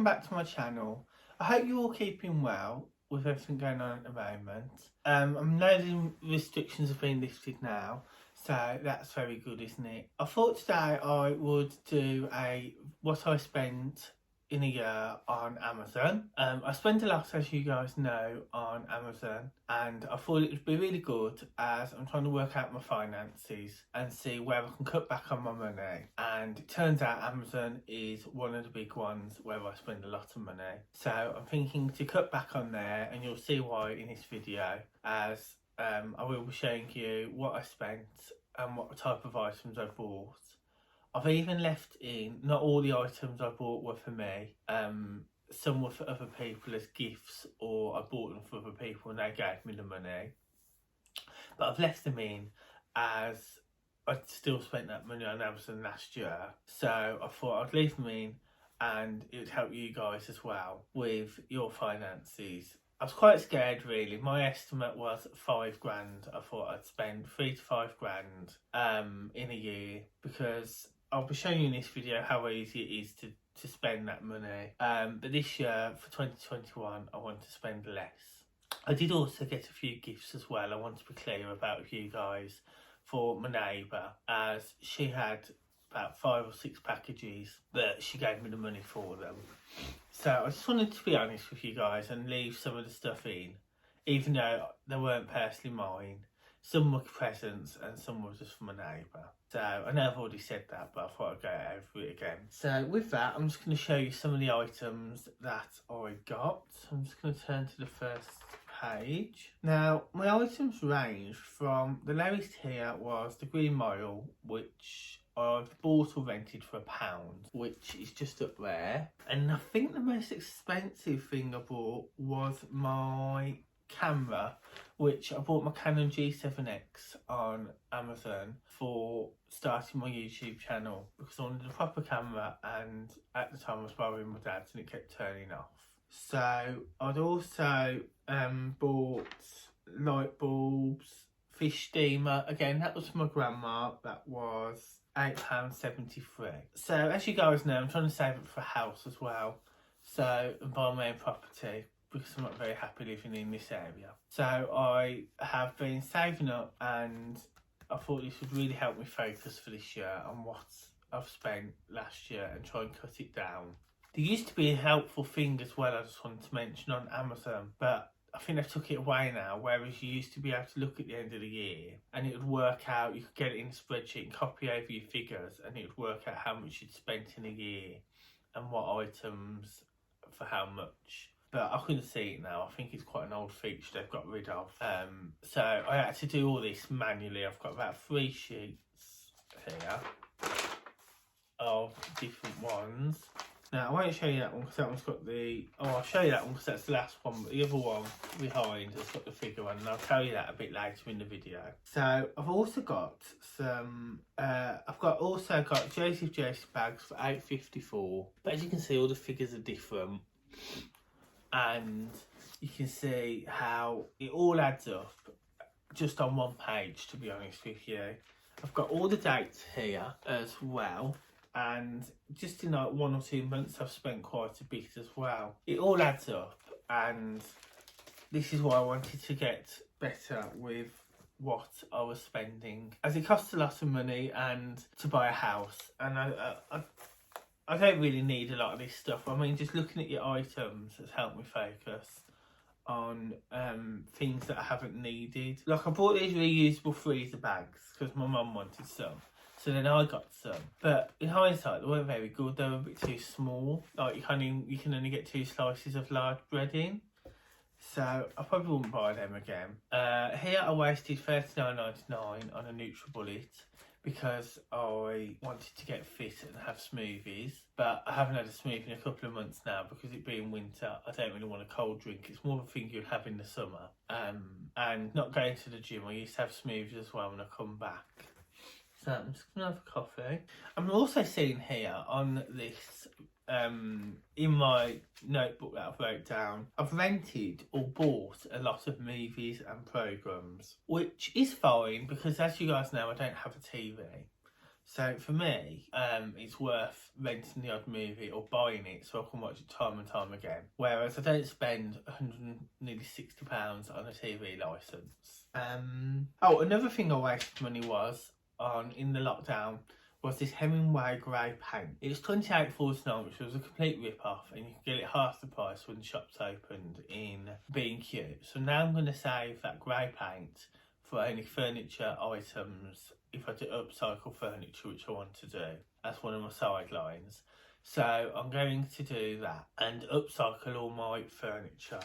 back to my channel. I hope you're all keeping well with everything going on at the moment. I know the restrictions have been lifted now, so that's very good, isn't it? I thought today I would do what I spent in a year on Amazon. I spent a lot, as you guys know, on Amazon, and I thought it would be really good as I'm trying to work out my finances and see where I can cut back on my money. And it turns out Amazon is one of the big ones where I spend a lot of money. So I'm thinking to cut back on there, and you'll see why in this video, as I will be showing you what I spent and what type of items I bought. I've even left in, not all the items I bought were for me, some were for other people as gifts, or I bought them for other people and they gave me the money. But I've left them in as I still spent that money on Amazon last year. So I thought I'd leave them in and it would help you guys as well with your finances. I was quite scared really. My estimate was £5 grand. I thought I'd spend £3 to £5 grand in a year, because I'll be showing you in this video how easy it is to spend that money. But this year, for 2021, I want to spend less. I did also get a few gifts as well. I want to be clear about with you guys for my neighbour, as she had about 5 or 6 packages that she gave me the money for them. So I just wanted to be honest with you guys and leave some of the stuff in, even though they weren't personally mine. Some were presents and some were just from my neighbour. So I know I've already said that, but I thought I'd go over it again. So with that, I'm just going to show you some of the items that I got. I'm just going to turn to the first page. Now, my items range from, the lowest here was the Green Mile, which I've bought or rented for £1, which is just up there. And I think the most expensive thing I bought was my camera, which I bought my Canon G7X on Amazon for starting my YouTube channel, because I wanted a proper camera, and at the time I was borrowing my dad's and it kept turning off. So I'd also bought light bulbs, fish steamer, again that was for my grandma, that was £8.73. So as you guys know, I'm trying to save it for a house as well, so, and buy my own property, because I'm not very happy living in this area. So I have been saving up, and I thought this would really help me focus for this year on what I've spent last year and try and cut it down. There used to be a helpful thing as well I just wanted to mention on Amazon, but I think they've took it away now, whereas you used to be able to look at the end of the year and it would work out, you could get it in a spreadsheet and copy over your figures, and it would work out how much you'd spent in a year and what items for how much. But I couldn't see it now. I think it's quite an old feature they've got rid of. So I had to do all this manually. I've got about 3 sheets here of different ones. Now I won't show you that one because that one's got the, I'll show you that one because that's the last one, but the other one behind has got the figure on, and I'll tell you that a bit later in the video. So I've also got some, I've also got Joseph bags for £8.54, but as you can see all the figures are different. And you can see how it all adds up just on one page, to be honest with you. I've got all the dates here as well, and just in like 1 or 2 months I've spent quite a bit as well. It all adds up, and this is why I wanted to get better with what I was spending, as it costs a lot of money and to buy a house, and I don't really need a lot of this stuff. I mean, just looking at your items has helped me focus on things that I haven't needed. Like I bought these reusable freezer bags because my mum wanted some. So then I got some. But in hindsight, they weren't very good. They were a bit too small. Like you can only get 2 slices of large bread in. So I probably wouldn't buy them again. Here I wasted $39.99 on a NutriBullet, because I wanted to get fit and have smoothies, but I haven't had a smoothie in a couple of months now because it being winter. I don't really want a cold drink. It's more of a thing you'd have in the summer. And not going to the gym, I used to have smoothies as well when I come back. So I'm just going to have a coffee. I'm also seeing here on this, in my notebook that I've wrote down, I've rented or bought a lot of movies and programmes, which is fine because, as you guys know, I don't have a TV. So for me, it's worth renting the odd movie or buying it so I can watch it time and time again. Whereas I don't spend nearly £60 on a TV licence. Oh, another thing I wasted money was on in the lockdown was this Hemingway grey paint. It was £28.49, which was a complete rip-off, and you could get it half the price when the shops opened in B&Q. So now I'm going to save that grey paint for only furniture items if I do upcycle furniture, which I want to do. That's one of my sidelines. So I'm going to do that and upcycle all my furniture.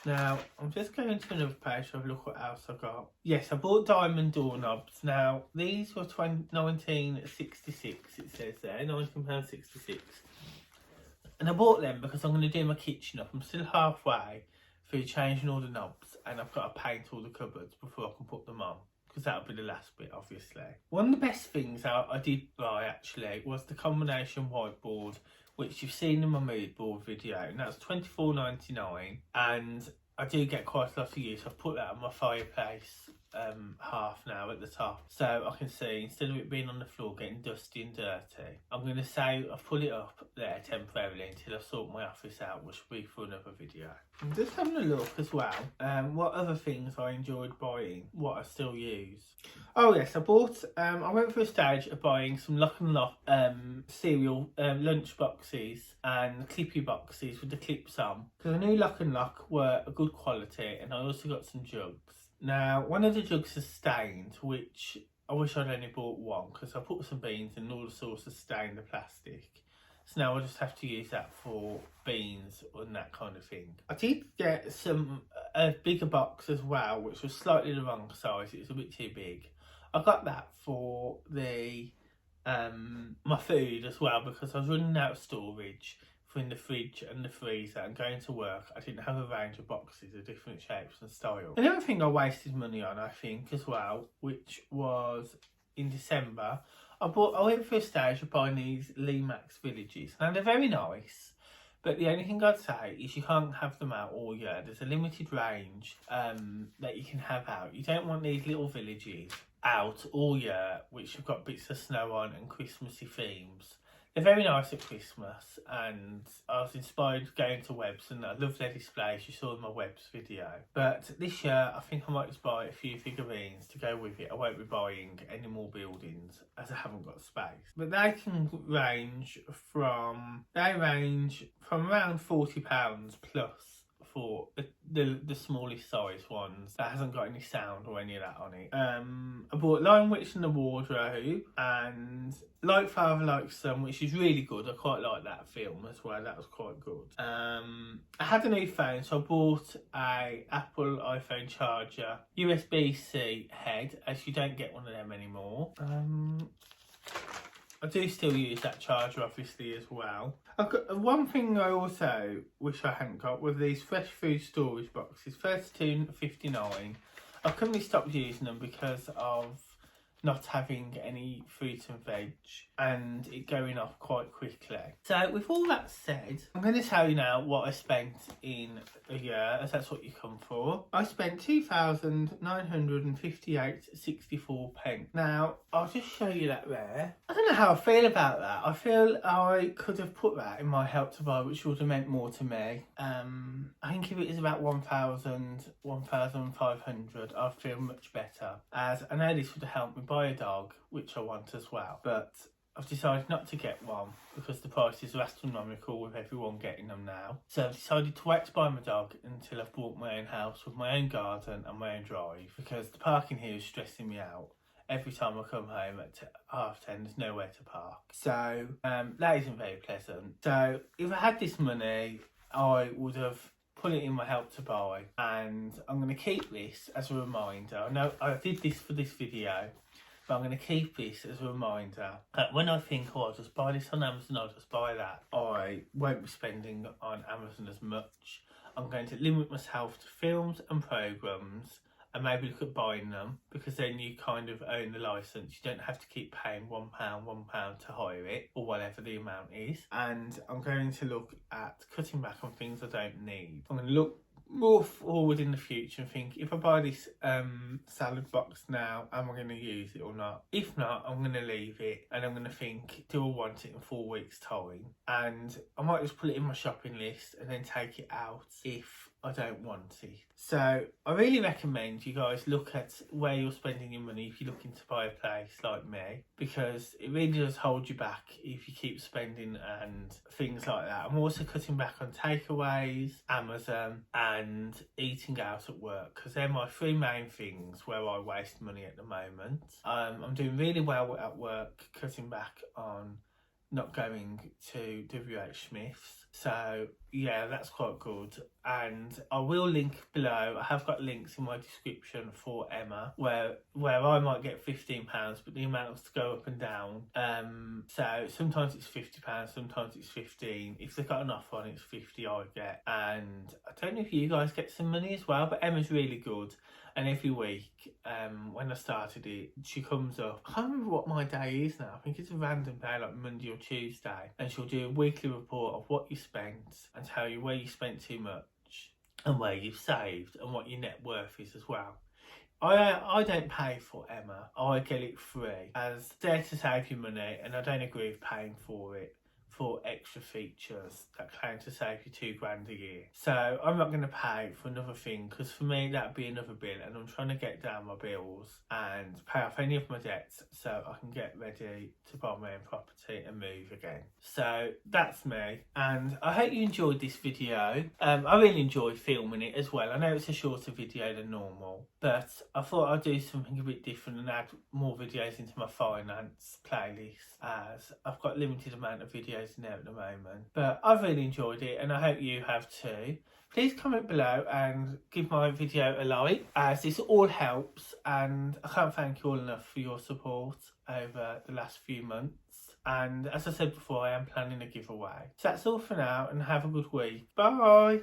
Now, I'm just going to another page to have a look what else I got. Yes, I bought diamond doorknobs. Now, these were £19.66, it says there, £19.66. And I bought them because I'm going to do my kitchen up. I'm still halfway through changing all the knobs, and I've got to paint all the cupboards before I can put them on, because that'll be the last bit, obviously. One of the best things I did buy, actually, was the combination whiteboard, which you've seen in my mood board video, and that's £24.99, and I do get quite a lot of use. I've put that on my fireplace half now at the top, so I can see, instead of it being on the floor getting dusty and dirty, I'm going to say I've put it up there temporarily until I sort my office out, which will be for another video. I'm just having a look as well, what other things I enjoyed buying, what I still use. Oh yes, I bought, I went for a stage of buying some Lock and Lock cereal lunch boxes and clippy boxes with the clips on, because I knew Lock and Lock were a good quality, and I also got some jugs. Now, one of the jugs is stained, which I wish I'd only bought one, because I put some beans and all the sauce has stained the plastic. So now I just have to use that for beans and that kind of thing. I did get a bigger box as well, which was slightly the wrong size. It was a bit too big. I got that for the my food as well, because I was running out of storage in the fridge and the freezer, and going to work I didn't have a range of boxes of different shapes and styles. Another thing I wasted money on, I think, as well, which was in December, I went for a stage of buying these Limax villages. Now they're very nice, but the only thing I'd say is you can't have them out all year. There's a limited range that you can have out. You don't want these little villages out all year which have got bits of snow on and Christmassy themes. They're very nice at Christmas, and I was inspired going to Webb's, and I love their displays. You saw in my Webb's video. But this year, I think I might just buy a few figurines to go with it. I won't be buying any more buildings, as I haven't got space. But they can range from around £40 plus for the smallest size ones that hasn't got any sound or any of that on it. I bought Lion Witch and the Wardrobe and Like Father Like Son, which is really good. I quite like that film as well. That was quite good. I had a new phone, so I bought a Apple iPhone charger, USB-C head, as you don't get one of them anymore. I do still use that charger, obviously, as well. I've got one thing I also wish I hadn't got were these fresh food storage boxes, £32.59. I've currently stopped using them because of not having any fruit and veg and it going off quite quickly. So with all that said, I'm going to tell you now what I spent in a year, as that's what you come for. I spent £2,958.64. Now, I'll just show you that there. I don't know how I feel about that. I feel I could have put that in my Help to Buy, which would have meant more to me. I think if it was about 1,500, I'd feel much better, as I know this would have helped me buy a dog, which I want as well. But I've decided not to get one because the prices are astronomical with everyone getting them now. So I've decided to wait to buy my dog until I've bought my own house with my own garden and my own drive, because the parking here is stressing me out. Every time I come home at 10:30, there's nowhere to park. So that isn't very pleasant. So if I had this money, I would have put it in my Help to Buy, and I'm going to keep this as a reminder. I know I did this for this video, but I'm going to keep this as a reminder that when I think, oh, I'll just buy this on Amazon, I'll just buy that, I won't be spending on Amazon as much. I'm going to limit myself to films and programmes, and maybe look at buying them, because then you kind of own the licence. You don't have to keep paying £1 to hire it, or whatever the amount is. And I'm going to look at cutting back on things I don't need. I'm going to look more forward in the future and think, if I buy this salad box now, am I going to use it or not? If not, I'm going to leave it and I'm going to think, do I want it in 4 weeks time? And I might just put it in my shopping list and then take it out if I don't want it. So I really recommend you guys look at where you're spending your money if you're looking to buy a place like me, because it really does hold you back if you keep spending and things like that. I'm also cutting back on takeaways, Amazon and eating out at work, because they're my 3 main things where I waste money at the moment. I'm doing really well at work, cutting back on not going to WH Smith's. So yeah, that's quite good. And I will link below. I have got links in my description for Emma where I might get £15, but the amounts go up and down. So sometimes it's £50, sometimes it's 15. If they've got an offer on it, it's 50 I get. And I don't know if you guys get some money as well, but Emma's really good. And every week, when I started it, she comes up. I can't remember what my day is now. I think it's a random day, like Monday or Tuesday. And she'll do a weekly report of what you spent and tell you where you spent too much and where you've saved and what your net worth is as well. I don't pay for Emma. I get it free as there to save you money, and I don't agree with paying for it for extra features that claim to save you £2 a year. So I'm not going to pay for another thing, because for me that'd be another bill, and I'm trying to get down my bills and pay off any of my debts so I can get ready to buy my own property and move again. So that's me, and I hope you enjoyed this video. I really enjoyed filming it as well. I know it's a shorter video than normal, but I thought I'd do something a bit different and add more videos into my finance playlist, as I've got a limited amount of videos in there at the moment. But I've really enjoyed it, and I hope you have too. Please comment below and give my video a like, as this all helps, and I can't thank you all enough for your support over the last few months. And as I said before, I am planning a giveaway. So that's all for now, and have a good week. Bye!